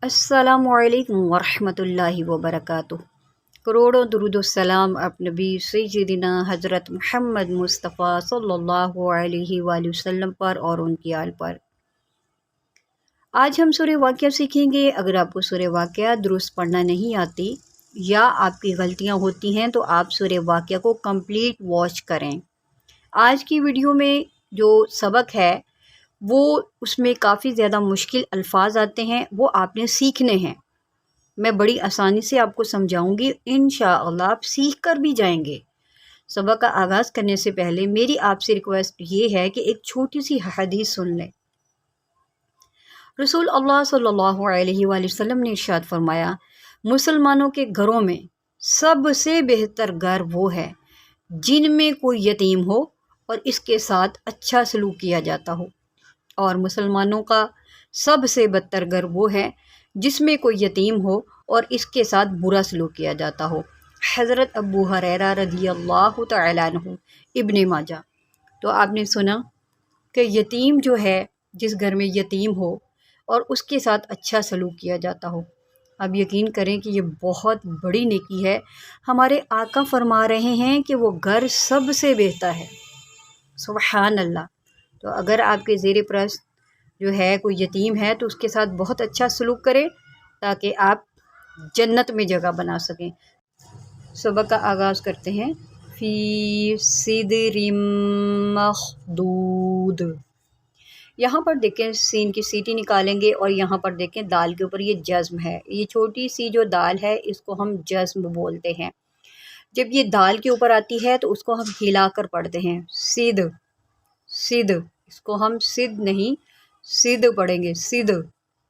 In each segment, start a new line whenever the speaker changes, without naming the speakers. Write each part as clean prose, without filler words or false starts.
अस्सलामु अलैकुम वरहमतुल्लाहि वबरकातुह। करोड़ों दुरूद व सलाम आप नबी सय्यिदिना हज़रत मुहम्मद मुस्तफ़ा सल्लल्लाहु अलैहि वसल्लम पर और उनकी आल पर। आज हम सूरह वाक़िया सीखेंगे। अगर आपको सूरह वाक़िया दुरुस्त पढ़ना नहीं आती या आपकी गलतियां होती हैं तो आप सूरह वाक़िया को कंप्लीट वॉच करें। आज की वीडियो में जो सबक है वो उसमें काफ़ी ज़्यादा मुश्किल अल्फाज आते हैं, वो आपने सीखने हैं। मैं बड़ी आसानी से आपको समझाऊंगी, इंशाअल्लाह आप सीख कर भी जाएंगे। सबक का आगाज़ करने से पहले मेरी आपसे रिक्वेस्ट ये है कि एक छोटी सी हदीस सुन लें। रसूल अल्लाह सल्लल्लाहु अलैहि वसल्लम ने इरशाद फरमाया, मुसलमानों के घरों में सबसे बेहतर घर वो है जिनमें कोई यतीम हो और इसके साथ अच्छा सलूक किया जाता हो, और मुसलमानों का सबसे बदतर घर वो है जिसमें कोई यतीम हो और इसके साथ बुरा सलूक किया जाता हो। हज़रत अबू हुरैरा रज़ियल्लाहु तआला अन्हु, इब्ने माजा। तो आपने सुना कि यतीम जो है, जिस घर में यतीम हो और उसके साथ अच्छा सलूक किया जाता हो। अब यकीन करें कि ये बहुत बड़ी नेकी है। हमारे आका फरमा रहे हैं कि वो घर सबसे बेहतर है। सुबहान अल्लाह। तो अगर आपके ज़ेरे प्रस्त जो है कोई यतीम है तो उसके साथ बहुत अच्छा सलूक करें ताकि आप जन्नत में जगह बना सकें। सबक का आगाज़ करते हैं। फ़ी सिदरिम मख़दूद। यहाँ पर देखें सीन की सीटी निकालेंगे और यहाँ पर देखें दाल के ऊपर ये जज़्म है। ये छोटी सी जो दाल है इसको हम जज़्म बोलते हैं। जब ये दाल के ऊपर आती है तो उसको हम हिला कर पढ़ते हैं। सिद सिद, इसको हम सिद नहीं सिद पढ़ेंगे। सिद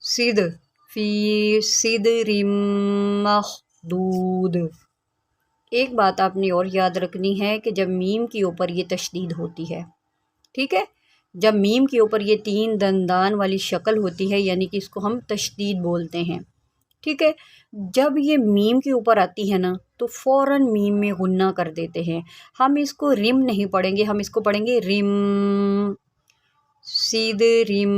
सिद। फ़ी सिदरिम मख़दूद। एक बात आपने और याद रखनी है कि जब मीम के ऊपर ये तशदीद होती है, ठीक है, जब मीम के ऊपर ये तीन दंदान वाली शक्ल होती है यानी कि इसको हम तशदीद बोलते हैं, ठीक है। जब ये मीम के ऊपर आती है ना तो फ़ौरन मीम में गुन्ना कर देते हैं। हम इसको रिम नहीं पढ़ेंगे, हम इसको पढ़ेंगे रिम। सीध रिम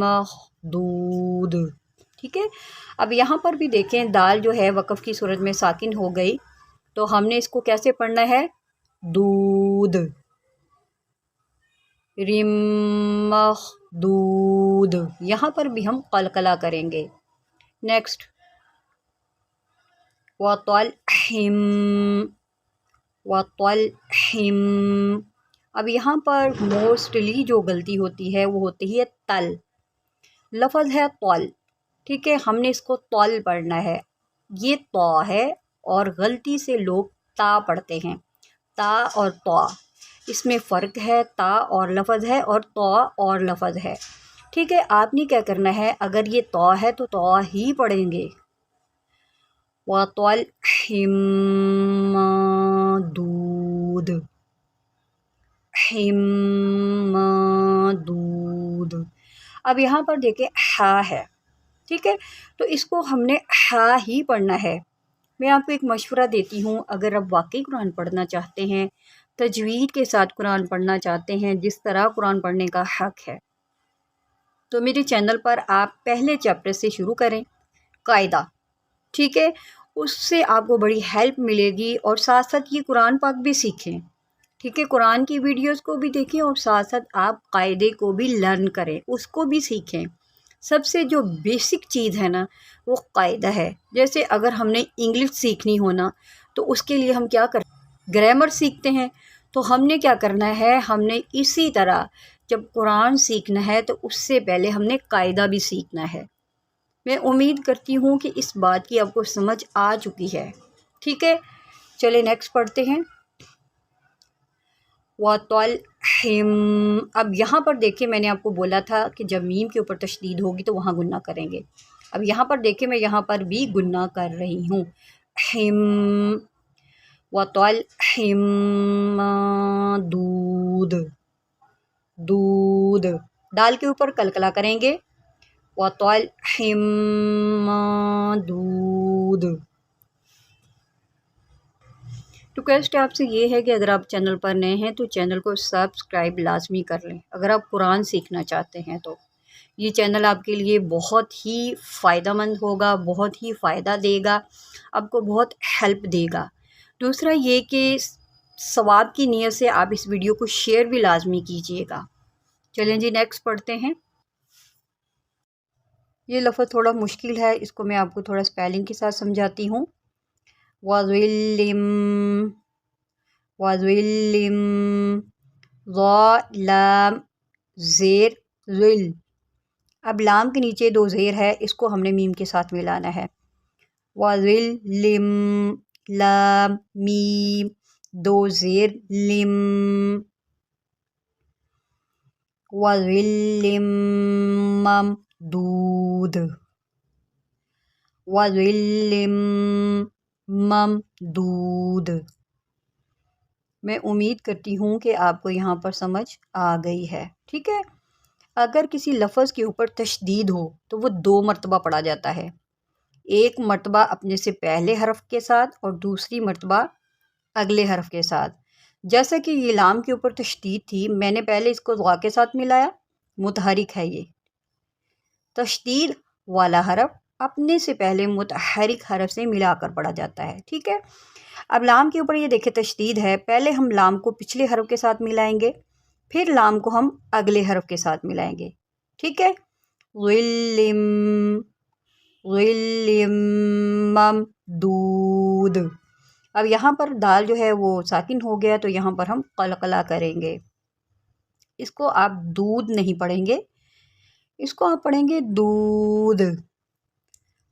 मखदूद, ठीक है। अब यहाँ पर भी देखें दाल जो है वक़फ़ की सूरत में साकिन हो गई तो हमने इसको कैसे पढ़ना है? दूध। रिम मखदूद। यहाँ पर भी हम क़लक़ला करेंगे। नेक्स्ट वतलहिम वतलहिम। अब यहाँ पर मोस्टली जो गलती होती है वो होती है तल। लफ्ज़ है तल, ठीक है, हमने इसको तल पढ़ना है। ये तौ है और गलती से लोग ता पढ़ते हैं। ता और तौ इसमें फ़र्क है। ता और लफ्ज़ है और तौ और लफ्ज़ है, ठीक है। आपने क्या करना है, अगर ये तौ है तो तौ ही पढ़ेंगे। वतलहिम दूध दूध। अब यहाँ पर देखिए हा है, ठीक है, तो इसको हमने हा ही पढ़ना है। मैं आपको एक मशवरा देती हूँ, अगर आप वाकई कुरान पढ़ना चाहते हैं, तजवीद के साथ कुरान पढ़ना चाहते हैं जिस तरह कुरान पढ़ने का हक़ है, तो मेरे चैनल पर आप पहले चैप्टर से शुरू करें, कायदा, ठीक है। उससे आपको बड़ी हेल्प मिलेगी और साथ साथ ये कुरान पाक भी सीखें, ठीक है। कुरान की वीडियोस को भी देखें और साथ साथ आप कायदे को भी लर्न करें, उसको भी सीखें। सबसे जो बेसिक चीज़ है ना वो कायदा है। जैसे अगर हमने इंग्लिश सीखनी हो ना तो उसके लिए हम क्या कर, ग्रामर सीखते हैं। तो हमने क्या करना है, हमने इसी तरह जब कुरान सीखना है तो उससे पहले हमने कायदा भी सीखना है। मैं उम्मीद करती हूँ कि इस बात की आपको समझ आ चुकी है, ठीक है। चले नेक्स्ट पढ़ते हैं। वतलहिम। अब यहाँ पर देखिए मैंने आपको बोला था कि जब मीम के ऊपर तशदीद होगी तो वहाँ गुन्ना करेंगे। अब यहाँ पर देखिए मैं यहाँ पर भी गुन्ना कर रही हूँ। हिम वतलहिम दूध दूध। दाल के ऊपर कलकला करेंगे। वतलहिम दूध। रिक्वेस्ट आपसे ये है कि अगर आप चैनल पर नए हैं तो चैनल को सब्सक्राइब लाजमी कर लें अगर आप कुरान सीखना चाहते हैं तो, یہ چینل آپ کے لیے بہت ہی فائدہ مند ہوگا، بہت ہی فائدہ دے گا، آپ کو بہت ہیلپ دے گا۔ دوسرا یہ کہ ثواب کی نیت سے آپ اس ویڈیو کو شیئر بھی لازمی کیجیے گا۔ چلیں جی نیکسٹ پڑھتے ہیں۔ یہ لفظ تھوڑا مشکل ہے، اس کو میں آپ کو تھوڑا سپیلنگ کے ساتھ سمجھاتی ہوں۔ وَظِلٍّ وَظِلٍّ ظَ لام زیر ظل۔ اب لام کے نیچے دو زیر ہے، اس کو ہم نے میم کے ساتھ ملانا ہے۔ وَظِلٍّ لام میم دو زیر لم۔ وَظِلٍّ ممدود وَظِلٍّ ممدود۔ میں امید کرتی ہوں کہ آپ کو یہاں پر سمجھ آ گئی ہے، ٹھیک ہے۔ اگر کسی لفظ کے اوپر تشدید ہو تو وہ دو مرتبہ پڑھا جاتا ہے، ایک مرتبہ اپنے سے پہلے حرف کے ساتھ اور دوسری مرتبہ اگلے حرف کے ساتھ۔ جیسا کہ یہ لام کے اوپر تشدید تھی، میں نے پہلے اس کو ضا کے ساتھ ملایا، متحرک ہے یہ۔ تشدید والا حرف اپنے سے پہلے متحرک حرف سے ملا کر پڑھا جاتا ہے، ٹھیک ہے۔ اب لام کے اوپر یہ دیکھیں تشدید ہے، پہلے ہم لام کو پچھلے حرف کے ساتھ ملائیں گے، پھر لام کو ہم اگلے حرف کے ساتھ ملائیں گے، ٹھیک ہے۔ ظِلٍّ ظِلٍّ ممدود۔ اب یہاں پر دال جو ہے وہ ساکن ہو گیا، تو یہاں پر ہم قلقلہ کریں گے۔ اس کو آپ دودھ نہیں پڑھیں گے، اس کو آپ پڑھیں گے دودھ۔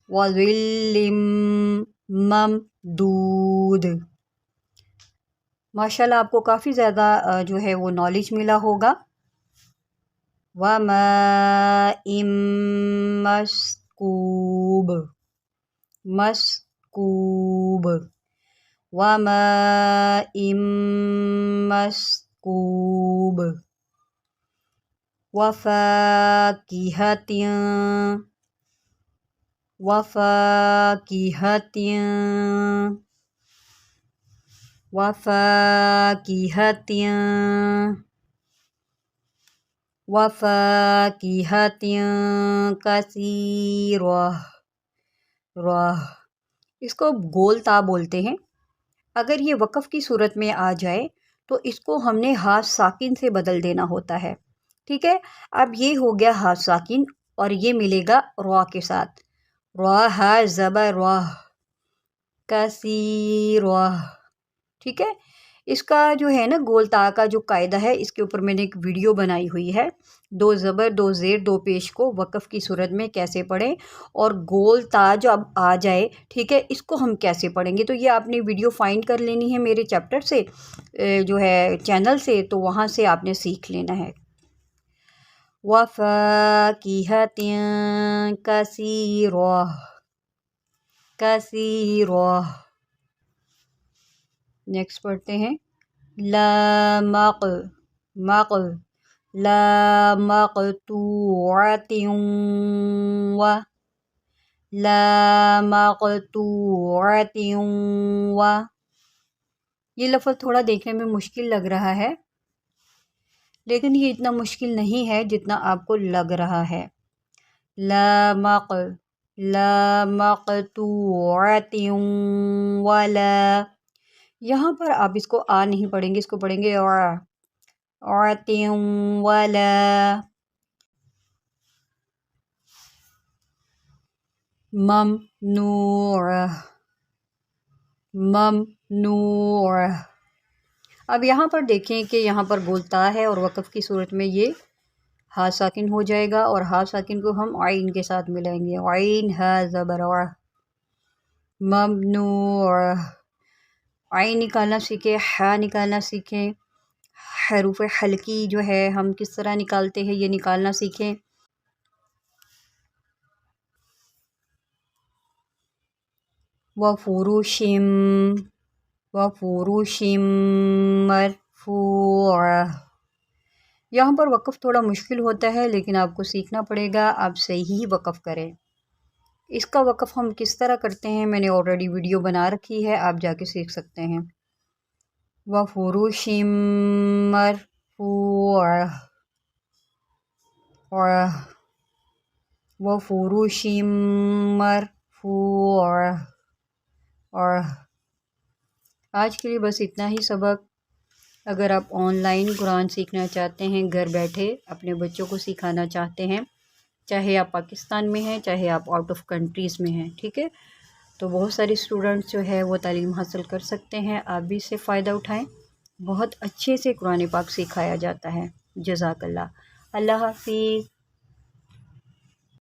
وَظِلٍّ ممدود۔ ماشاءاللہ آپ کو کافی زیادہ جو ہے وہ نالج ملا ہوگا۔ وَمَاءٍ مَّسْکُوبٍ مسکوب۔ وَمَاءٍ مَّسْکُوبٍ۔ وَفَاكِهَةٍ وَفَاكِهَةٍ وَفَاكِهَةٍ وَفَاكِهَةٍ كَثِيرَةٍ۔ اس کو گول تا بولتے ہیں۔ اگر یہ وقف کی صورت میں آ جائے تو اس کو ہم نے ہا ساکن سے بدل دینا ہوتا ہے، ٹھیک ہے۔ اب یہ ہو گیا ہا ساکن اور یہ ملے گا را کے ساتھ، را ہا زبر را، کثیرہ، ٹھیک ہے۔ اس کا جو ہے نا گول تا کا جو قاعدہ ہے، اس کے اوپر میں نے ایک ویڈیو بنائی ہوئی ہے، دو زبر دو زیر دو پیش کو وقف کی صورت میں کیسے پڑھیں اور گول تا جو اب آ جائے، ٹھیک ہے، اس کو ہم کیسے پڑھیں گے۔ تو یہ آپ نے ویڈیو فائنڈ کر لینی ہے میرے چیپٹر سے، جو ہے چینل سے، تو وہاں سے آپ نے سیکھ لینا ہے۔ وَفَاكِهَةٍ كَثِيرَةٍ کثیرہ۔ نیکسٹ پڑھتے ہیں۔ لا مقطوعۃ لا مقطوعۃ یہ لفظ تھوڑا دیکھنے میں مشکل لگ رہا ہے، لیکن یہ اتنا مشکل نہیں ہے جتنا آپ کو لگ رہا ہے۔ لا مقطوعۃ ولا، یہاں پر آپ اس کو آ نہیں پڑھیں گے، اس کو پڑھیں گے عَتٍ ولا ممنوع۔ اب یہاں پر دیکھیں کہ یہاں پر گولتا ہے اور وقف کی صورت میں یہ ہا ساکن ہو جائے گا، اور ہا ساکن کو ہم عین کے ساتھ ملائیں گے، عین ہا زبر ع، ممنوع۔ عین نکالنا سیکھیں، ہا نکالنا سیکھیں، حروف حلقی جو ہے ہم کس طرح نکالتے ہیں یہ نکالنا سیکھیں۔ وَفُرُشٍ مرفوعہ۔ یہاں پر وقف تھوڑا مشکل ہوتا ہے، لیکن آپ کو سیکھنا پڑے گا، آپ صحیح وقف کریں۔ اس کا وقف ہم کس طرح کرتے ہیں میں نے آلریڈی ویڈیو بنا رکھی ہے، آپ جا کے سیکھ سکتے ہیں۔ وَفُرُشٍ مرفوعہ۔ وفروش مرفوع. اور آج کے لیے بس اتنا ہی سبق. اگر آپ آن لائن قرآن سیکھنا چاہتے ہیں، گھر بیٹھے اپنے بچوں کو سکھانا چاہتے ہیں، چاہے آپ پاکستان میں ہیں چاہے آپ آؤٹ آف کنٹریز میں ہیں، ٹھیک ہے، تو بہت سارے اسٹوڈنٹس جو ہے وہ تعلیم حاصل کر سکتے ہیں. آپ بھی اس سے فائدہ اٹھائیں. بہت اچھے سے قرآن پاک سکھایا جاتا ہے. جزاک اللہ. اللہ حافظ.